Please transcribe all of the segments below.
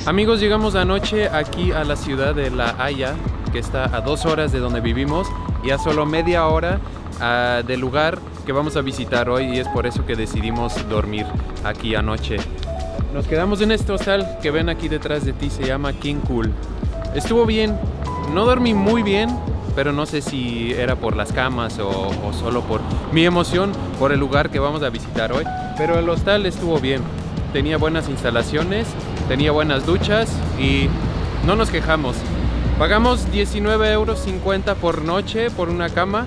Amigos, llegamos anoche aquí a la ciudad de La Haya, que está a 2 horas de donde vivimos y a solo media hora del lugar que vamos a visitar hoy, y es por eso que decidimos dormir aquí anoche. Nos quedamos en este hostal que ven aquí detrás de ti, se llama King Cool. Estuvo bien, no dormí muy bien, pero no sé si era por las camas o solo por mi emoción por el lugar que vamos a visitar hoy, pero el hostal estuvo bien. Tenía buenas instalaciones, tenía buenas duchas y no nos quejamos. Pagamos 19,50 € por noche por una cama,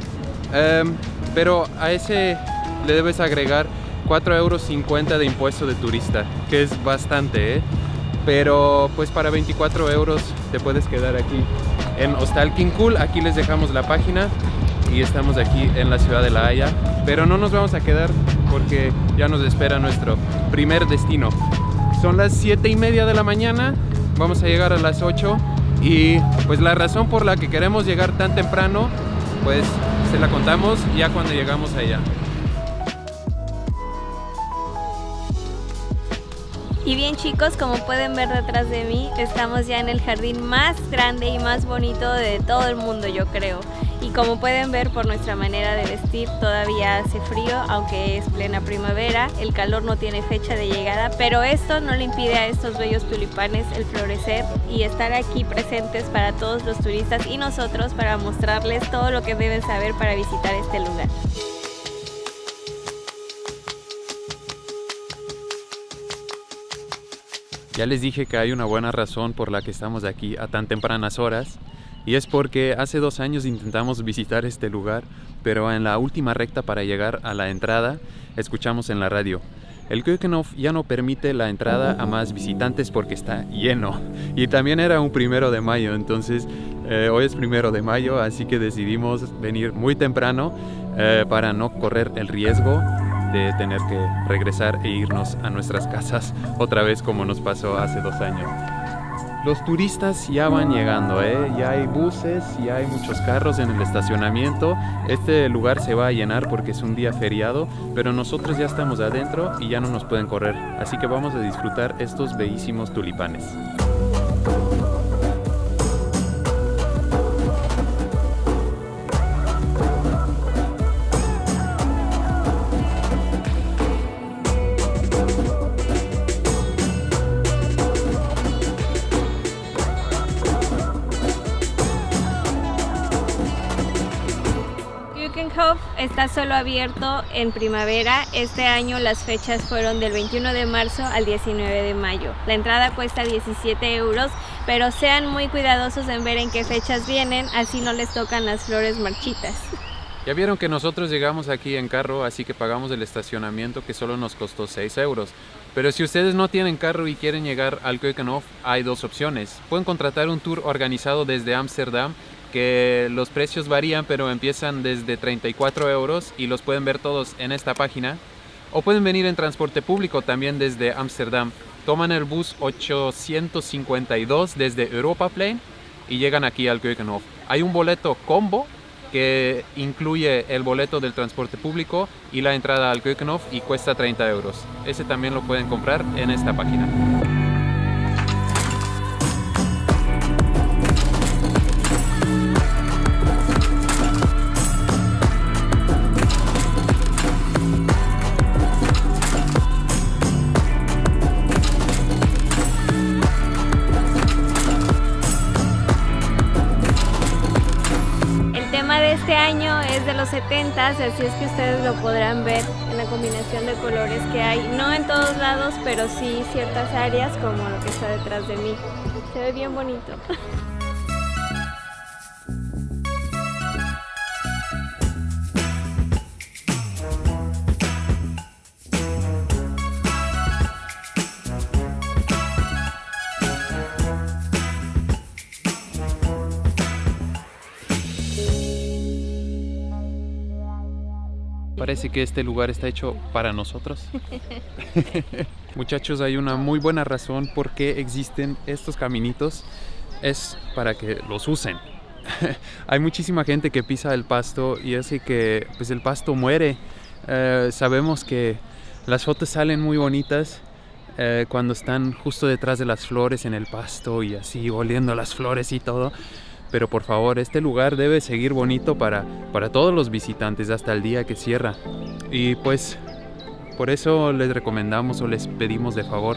pero a ese le debes agregar 4,50 € de impuesto de turista, que es bastante, pero pues para 24 € te puedes quedar aquí en Hostal King Cool. Aquí les dejamos la página y estamos aquí en la ciudad de La Haya, pero no nos vamos a quedar porque ya nos espera nuestro primer destino. Son las 7:30 de la mañana, vamos a llegar a las 8 y pues la razón por la que queremos llegar tan temprano pues se la contamos ya cuando llegamos allá. Y bien chicos, como pueden ver detrás de mí, estamos ya en el jardín más grande y más bonito de todo el mundo, yo creo. Y como pueden ver por nuestra manera de vestir, todavía hace frío, aunque es plena primavera, el calor no tiene fecha de llegada, pero esto no le impide a estos bellos tulipanes el florecer y estar aquí presentes para todos los turistas y nosotros para mostrarles todo lo que deben saber para visitar este lugar. Ya les dije que hay una buena razón por la que estamos aquí a tan tempranas horas, y es porque hace 2 años intentamos visitar este lugar, pero en la última recta para llegar a la entrada escuchamos en la radio: el Keukenhof ya no permite la entrada a más visitantes porque está lleno. Y también era un 1 de mayo, entonces hoy es 1 de mayo, así que decidimos venir muy temprano para no correr el riesgo de tener que regresar e irnos a nuestras casas otra vez como nos pasó hace 2 años. Los turistas ya van llegando, ya hay buses, ya hay muchos carros en el estacionamiento. Este lugar se va a llenar porque es un día feriado, pero nosotros ya estamos adentro y ya no nos pueden correr, así que vamos a disfrutar estos bellísimos tulipanes. Keukenhof está solo abierto en primavera. Este año las fechas fueron del 21 de marzo al 19 de mayo. La entrada cuesta 17 €, pero sean muy cuidadosos en ver en qué fechas vienen, así no les tocan las flores marchitas. Ya vieron que nosotros llegamos aquí en carro, así que pagamos el estacionamiento, que solo nos costó 6 €. Pero si ustedes no tienen carro y quieren llegar al Keukenhof, hay 2 opciones. Pueden contratar un tour organizado desde Ámsterdam, que los precios varían, pero empiezan desde 34 € y los pueden ver todos en esta página. O pueden venir en transporte público también desde Ámsterdam. Toman el bus 852 desde Europaplein y llegan aquí al Keukenhof. Hay un boleto combo que incluye el boleto del transporte público y la entrada al Keukenhof y cuesta 30 €. Ese también lo pueden comprar en esta página. Este año es de los 70s, así es que ustedes lo podrán ver en la combinación de colores que hay, no en todos lados, pero sí ciertas áreas como lo que está detrás de mí. Se ve bien bonito. Parece que este lugar está hecho para nosotros. Muchachos, hay una muy buena razón por qué existen estos caminitos. Es para que los usen. Hay muchísima gente que pisa el pasto y hace que pues, el pasto muere. Sabemos que las fotos salen muy bonitas, cuando están justo detrás de las flores en el pasto y así oliendo las flores y todo. Pero por favor, este lugar debe seguir bonito para todos los visitantes hasta el día que cierra. Y pues por eso les recomendamos o les pedimos de favor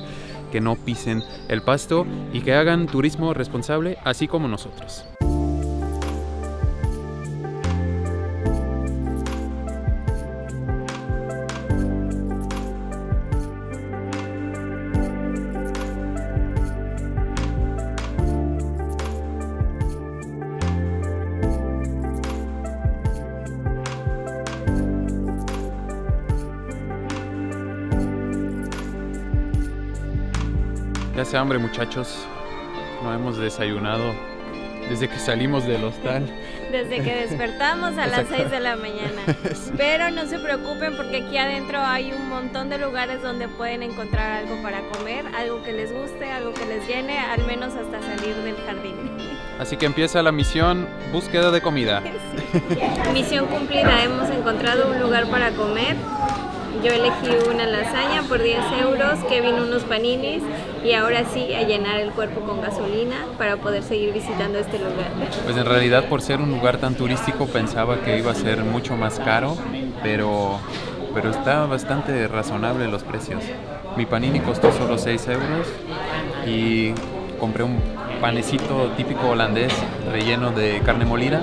que no pisen el pasto y que hagan turismo responsable, así como nosotros. Ya hace hambre, muchachos. No hemos desayunado desde que salimos del hostal. Desde que despertamos a las 6 de la mañana. Sí. Pero no se preocupen porque aquí adentro hay un montón de lugares donde pueden encontrar algo para comer, algo que les guste, algo que les llene, al menos hasta salir del jardín. Así que empieza la misión búsqueda de comida. Sí. Misión cumplida, hemos encontrado un lugar para comer. Yo elegí una lasaña por 10 euros, Kevin unos paninis y ahora sí a llenar el cuerpo con gasolina para poder seguir visitando este lugar. Pues en realidad por ser un lugar tan turístico pensaba que iba a ser mucho más caro, pero está bastante razonable los precios. Mi panini costó solo 6 euros y compré un panecito típico holandés relleno de carne molida.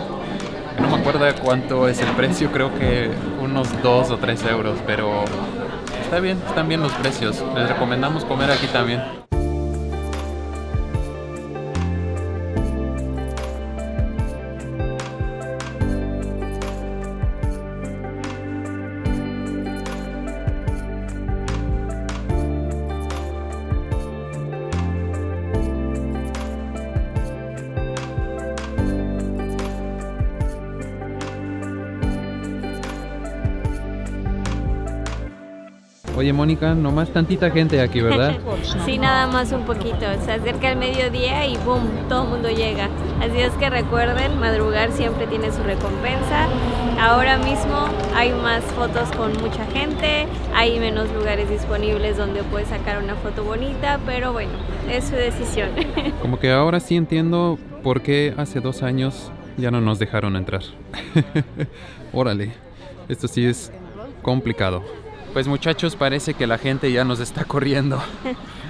No me acuerdo cuánto es el precio, creo que unos 2 o 3 euros, pero están bien los precios. Les recomendamos comer aquí también. Oye, Mónica, nomás tantita gente aquí, ¿verdad? Sí, nada más un poquito. Se acerca el mediodía y ¡boom! Todo el mundo llega. Así es que recuerden, madrugar siempre tiene su recompensa. Ahora mismo hay más fotos con mucha gente, hay menos lugares disponibles donde puedes sacar una foto bonita, pero bueno, es su decisión. Como que ahora sí entiendo por qué hace 2 años ya no nos dejaron entrar. Órale, esto sí es complicado. Pues muchachos, parece que la gente ya nos está corriendo.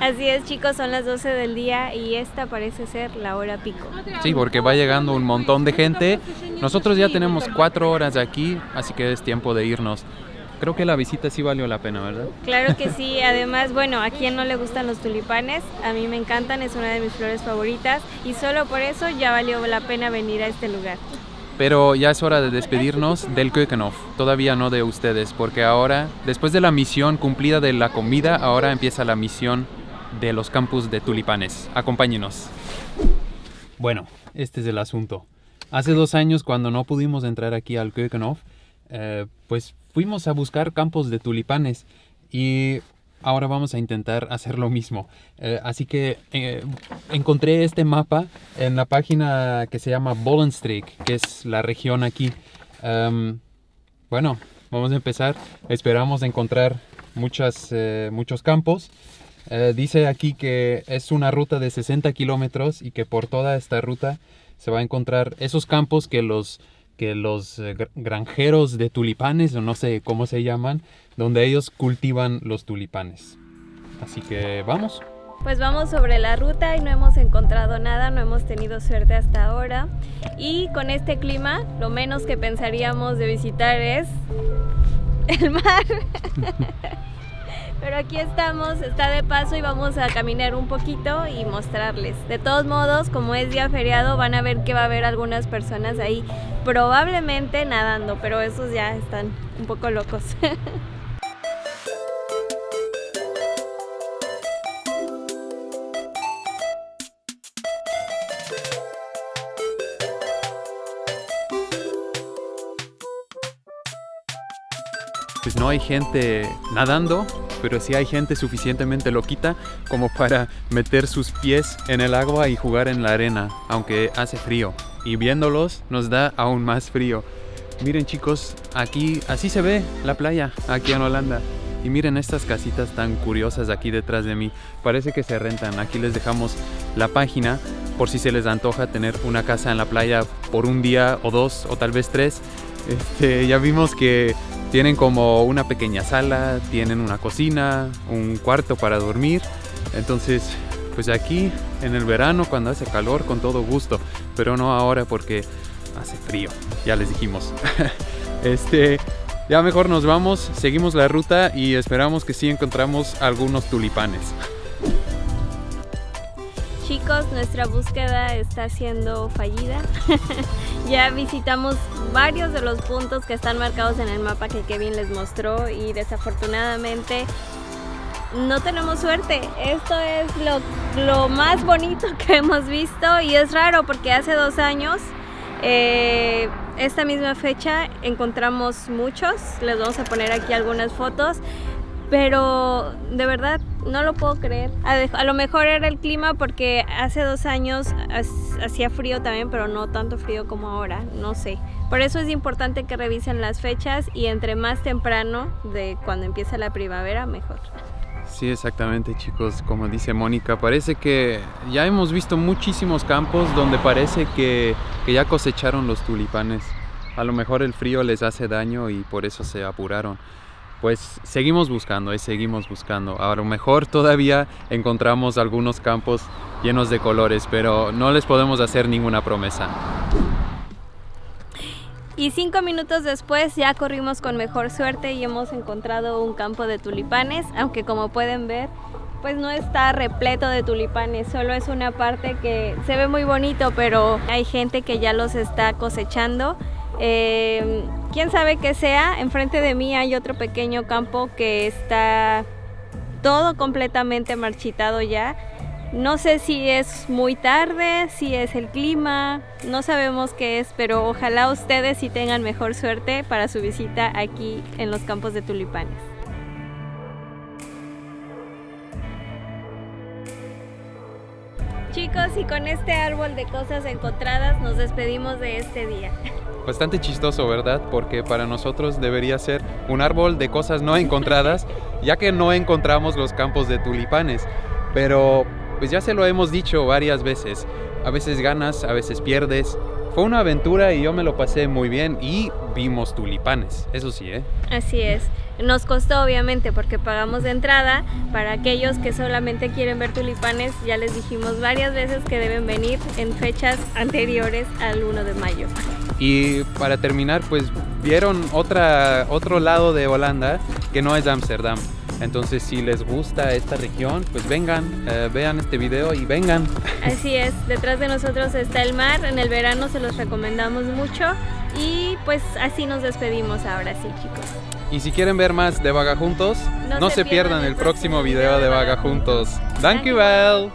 Así es, chicos, son las 12 del día y esta parece ser la hora pico. Sí, porque va llegando un montón de gente. Nosotros ya tenemos 4 horas aquí, así que es tiempo de irnos. Creo que la visita sí valió la pena, ¿verdad? Claro que sí, además, bueno, a quien no le gustan los tulipanes, a mí me encantan, es una de mis flores favoritas y solo por eso ya valió la pena venir a este lugar. Pero ya es hora de despedirnos del Keukenhof, todavía no de ustedes, porque ahora, después de la misión cumplida de la comida, ahora empieza la misión de los campus de tulipanes. Acompáñenos. Bueno, este es el asunto. Hace 2 años, cuando no pudimos entrar aquí al Keukenhof, pues fuimos a buscar campos de tulipanes y ahora vamos a intentar hacer lo mismo. Así que encontré este mapa en la página que se llama Bollenstreek, que es la región aquí. Bueno, vamos a empezar. Esperamos encontrar muchos campos. Dice aquí que es una ruta de 60 kilómetros y que por toda esta ruta se va a encontrar esos campos que los granjeros de tulipanes, o no sé cómo se llaman, donde ellos cultivan los tulipanes. Así que vamos. Pues vamos sobre la ruta y no hemos encontrado nada, no hemos tenido suerte hasta ahora. Y con este clima, lo menos que pensaríamos de visitar es el mar. Pero aquí estamos, está de paso y vamos a caminar un poquito y mostrarles. De todos modos, como es día feriado, van a ver que va a haber algunas personas ahí probablemente nadando, pero esos ya están un poco locos. Pues no hay gente nadando, pero sí hay gente suficientemente loquita como para meter sus pies en el agua y jugar en la arena, aunque hace frío. Y viéndolos nos da aún más frío. Miren chicos, aquí así se ve la playa, aquí en Holanda. Y miren estas casitas tan curiosas aquí detrás de mí. Parece que se rentan. Aquí les dejamos la página por si se les antoja tener una casa en la playa por un día o 2 o tal vez 3. Ya vimos que tienen como una pequeña sala, tienen una cocina, un cuarto para dormir. Entonces, pues aquí en el verano cuando hace calor con todo gusto, pero no ahora porque hace frío, ya les dijimos. Ya mejor nos vamos, seguimos la ruta y esperamos que sí encontramos algunos tulipanes. Chicos, nuestra búsqueda está siendo fallida. Ya visitamos varios de los puntos que están marcados en el mapa que Kevin les mostró y desafortunadamente no tenemos suerte. Esto es lo más bonito que hemos visto y es raro porque hace 2 años esta misma fecha encontramos muchos. Les vamos a poner aquí algunas fotos, pero de verdad no lo puedo creer. A lo mejor era el clima porque hace 2 años hacía frío también, pero no tanto frío como ahora, no sé. Por eso es importante que revisen las fechas y entre más temprano de cuando empieza la primavera, mejor. Sí, exactamente, chicos, como dice Mónica, parece que ya hemos visto muchísimos campos donde parece que ya cosecharon los tulipanes. A lo mejor el frío les hace daño y por eso se apuraron. Pues seguimos buscando, seguimos buscando. A lo mejor todavía encontramos algunos campos llenos de colores, pero no les podemos hacer ninguna promesa. Y 5 minutos después ya corrimos con mejor suerte y hemos encontrado un campo de tulipanes, aunque como pueden ver, pues no está repleto de tulipanes, solo es una parte que se ve muy bonito, pero hay gente que ya los está cosechando. Quién sabe qué sea. Enfrente de mí hay otro pequeño campo que está todo completamente marchitado ya. No sé si es muy tarde, si es el clima, no sabemos qué es, pero ojalá ustedes sí tengan mejor suerte para su visita aquí en los campos de tulipanes. Chicos, y con este árbol de cosas encontradas nos despedimos de este día. Bastante chistoso, ¿verdad? Porque para nosotros debería ser un árbol de cosas no encontradas, ya que no encontramos los campos de tulipanes. Pero pues ya se lo hemos dicho varias veces. A veces ganas, a veces pierdes. Fue una aventura y yo me lo pasé muy bien y vimos tulipanes, eso sí, ¿eh? Así es. Nos costó obviamente porque pagamos de entrada. Para aquellos que solamente quieren ver tulipanes, ya les dijimos varias veces que deben venir en fechas anteriores al 1 de mayo. Y para terminar, pues vieron otro lado de Holanda que no es Ámsterdam. Entonces, si les gusta esta región, pues vengan, vean este video y vengan. Así es, detrás de nosotros está el mar, en el verano se los recomendamos mucho y pues así nos despedimos ahora sí, chicos. Y si quieren ver más de Vaga Juntos, no se pierdan el próximo video de Vaga Juntos. Dankjewel!